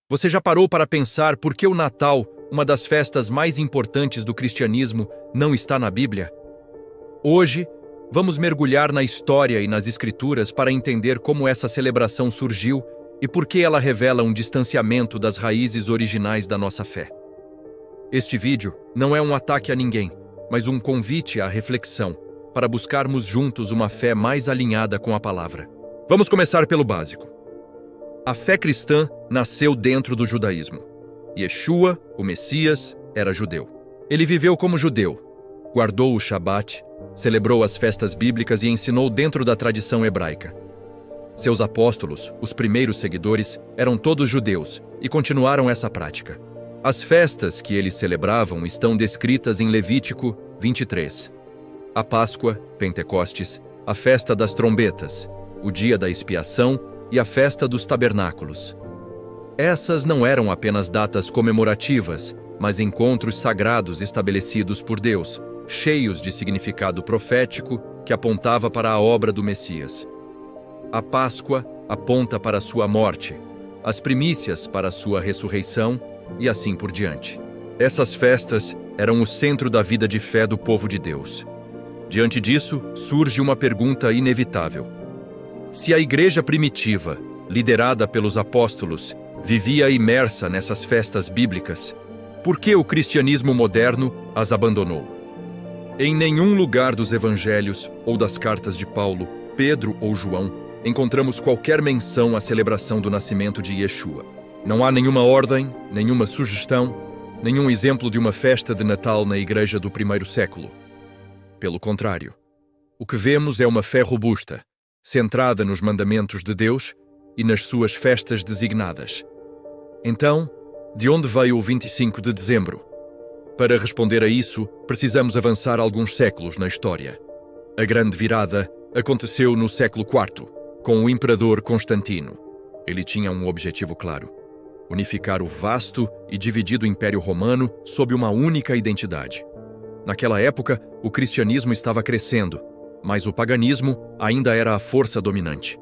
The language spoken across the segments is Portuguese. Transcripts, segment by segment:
Você já parou para pensar por que o Natal, uma das festas mais importantes do cristianismo, não está na Bíblia? Hoje, vamos mergulhar na história e nas Escrituras para entender como essa celebração surgiu e por que ela revela um distanciamento das raízes originais da nossa fé. Este vídeo não é um ataque a ninguém, mas um convite à reflexão, para buscarmos juntos uma fé mais alinhada com a palavra. Vamos começar pelo básico. A fé cristã nasceu dentro do judaísmo. Yeshua, o Messias, era judeu. Ele viveu como judeu, guardou o Shabat, celebrou as festas bíblicas e ensinou dentro da tradição hebraica. Seus apóstolos, os primeiros seguidores, eram todos judeus e continuaram essa prática. As festas que eles celebravam estão descritas em Levítico 23. A Páscoa, Pentecostes, a festa das trombetas, o dia da expiação e a festa dos tabernáculos. Essas não eram apenas datas comemorativas, mas encontros sagrados estabelecidos por Deus, cheios de significado profético que apontava para a obra do Messias. A Páscoa aponta para a sua morte, as primícias para a sua ressurreição e assim por diante. Essas festas eram o centro da vida de fé do povo de Deus. Diante disso, surge uma pergunta inevitável. Se a igreja primitiva, liderada pelos apóstolos, vivia imersa nessas festas bíblicas, por que o cristianismo moderno as abandonou? Em nenhum lugar dos evangelhos ou das cartas de Paulo, Pedro ou João, encontramos qualquer menção à celebração do nascimento de Yeshua. Não há nenhuma ordem, nenhuma sugestão, nenhum exemplo de uma festa de Natal na igreja do primeiro século. Pelo contrário, o que vemos é uma fé robusta, centrada nos mandamentos de Deus e nas suas festas designadas. Então, de onde veio o 25 de dezembro? Para responder a isso, precisamos avançar alguns séculos na história. A grande virada aconteceu no século IV, com o imperador Constantino. Ele tinha um objetivo claro: unificar o vasto e dividido Império Romano sob uma única identidade. Naquela época, o cristianismo estava crescendo, mas o paganismo ainda era a força dominante.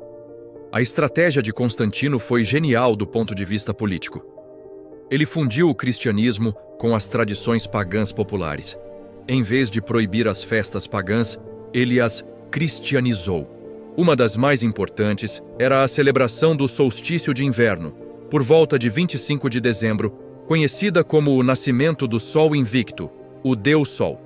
A estratégia de Constantino foi genial do ponto de vista político. Ele fundiu o cristianismo com as tradições pagãs populares. Em vez de proibir as festas pagãs, ele as cristianizou. Uma das mais importantes era a celebração do solstício de inverno, por volta de 25 de dezembro, conhecida como o nascimento do Sol Invicto, o Deus Sol.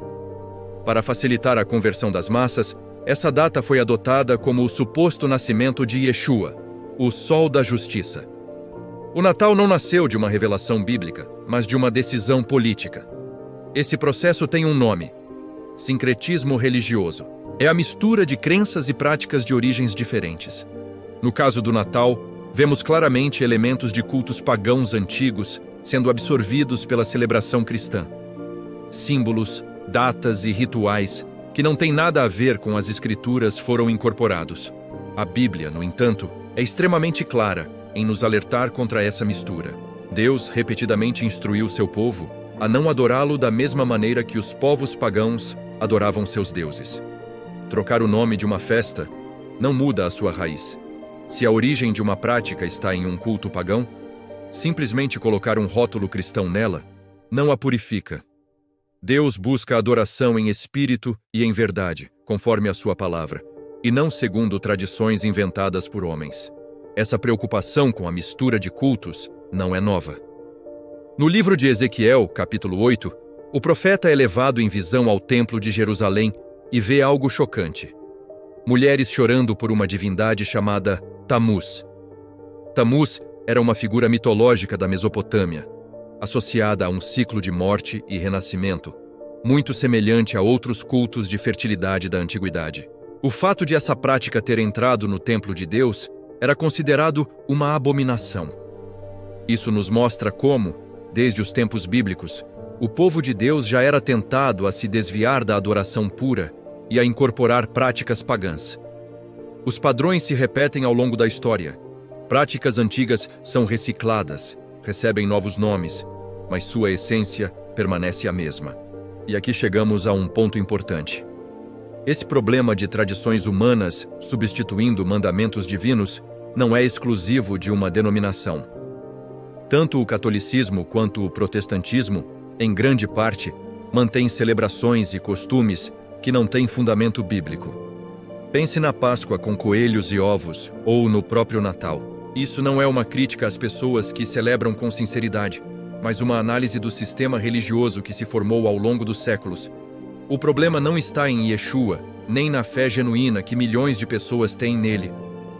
Para facilitar a conversão das massas, essa data foi adotada como o suposto nascimento de Yeshua, o Sol da Justiça. O Natal não nasceu de uma revelação bíblica, mas de uma decisão política. Esse processo tem um nome: sincretismo religioso. É a mistura de crenças e práticas de origens diferentes. No caso do Natal, vemos claramente elementos de cultos pagãos antigos sendo absorvidos pela celebração cristã. Símbolos, datas e rituais que não têm nada a ver com as Escrituras foram incorporados. A Bíblia, no entanto, é extremamente clara em nos alertar contra essa mistura. Deus repetidamente instruiu seu povo a não adorá-lo da mesma maneira que os povos pagãos adoravam seus deuses. Trocar o nome de uma festa não muda a sua raiz. Se a origem de uma prática está em um culto pagão, simplesmente colocar um rótulo cristão nela não a purifica. Deus busca adoração em espírito e em verdade, conforme a sua palavra, e não segundo tradições inventadas por homens. Essa preocupação com a mistura de cultos não é nova. No livro de Ezequiel, capítulo 8, o profeta é levado em visão ao templo de Jerusalém e vê algo chocante. Mulheres chorando por uma divindade chamada Tammuz. Tammuz era uma figura mitológica da Mesopotâmia, associada a um ciclo de morte e renascimento, muito semelhante a outros cultos de fertilidade da antiguidade. O fato de essa prática ter entrado no templo de Deus era considerado uma abominação. Isso nos mostra como, desde os tempos bíblicos, o povo de Deus já era tentado a se desviar da adoração pura e a incorporar práticas pagãs. Os padrões se repetem ao longo da história. Práticas antigas são recicladas, recebem novos nomes, mas sua essência permanece a mesma. E aqui chegamos a um ponto importante. Esse problema de tradições humanas substituindo mandamentos divinos não é exclusivo de uma denominação. Tanto o catolicismo quanto o protestantismo, em grande parte, mantêm celebrações e costumes que não têm fundamento bíblico. Pense na Páscoa com coelhos e ovos, ou no próprio Natal. Isso não é uma crítica às pessoas que celebram com sinceridade, mas uma análise do sistema religioso que se formou ao longo dos séculos. O problema não está em Yeshua, nem na fé genuína que milhões de pessoas têm nele.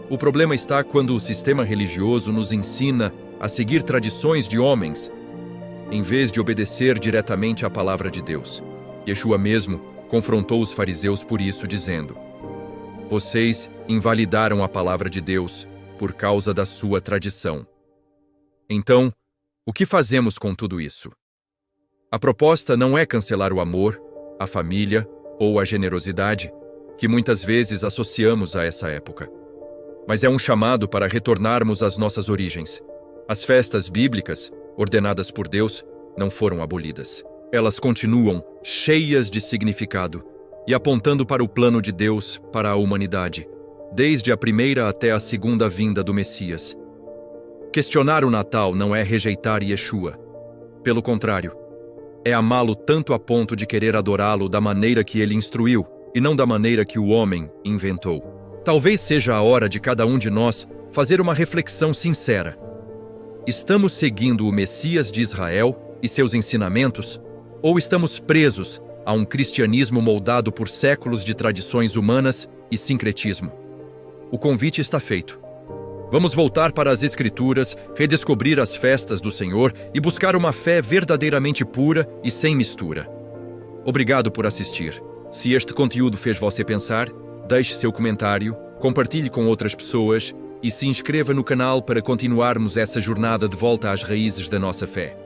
O problema está quando o sistema religioso nos ensina a seguir tradições de homens, em vez de obedecer diretamente à palavra de Deus. Yeshua mesmo confrontou os fariseus por isso, dizendo: "Vocês invalidaram a palavra de Deus por causa da sua tradição." Então, o que fazemos com tudo isso? A proposta não é cancelar o amor, a família ou a generosidade, que muitas vezes associamos a essa época. Mas é um chamado para retornarmos às nossas origens. As festas bíblicas, ordenadas por Deus, não foram abolidas. Elas continuam cheias de significado e apontando para o plano de Deus para a humanidade, desde a primeira até a segunda vinda do Messias. Questionar o Natal não é rejeitar Yeshua. Pelo contrário, é amá-lo tanto a ponto de querer adorá-lo da maneira que ele instruiu e não da maneira que o homem inventou. Talvez seja a hora de cada um de nós fazer uma reflexão sincera. Estamos seguindo o Messias de Israel e seus ensinamentos, ou estamos presos a um cristianismo moldado por séculos de tradições humanas e sincretismo? O convite está feito. Vamos voltar para as Escrituras, redescobrir as festas do Senhor e buscar uma fé verdadeiramente pura e sem mistura. Obrigado por assistir. Se este conteúdo fez você pensar, deixe seu comentário, compartilhe com outras pessoas e se inscreva no canal para continuarmos essa jornada de volta às raízes da nossa fé.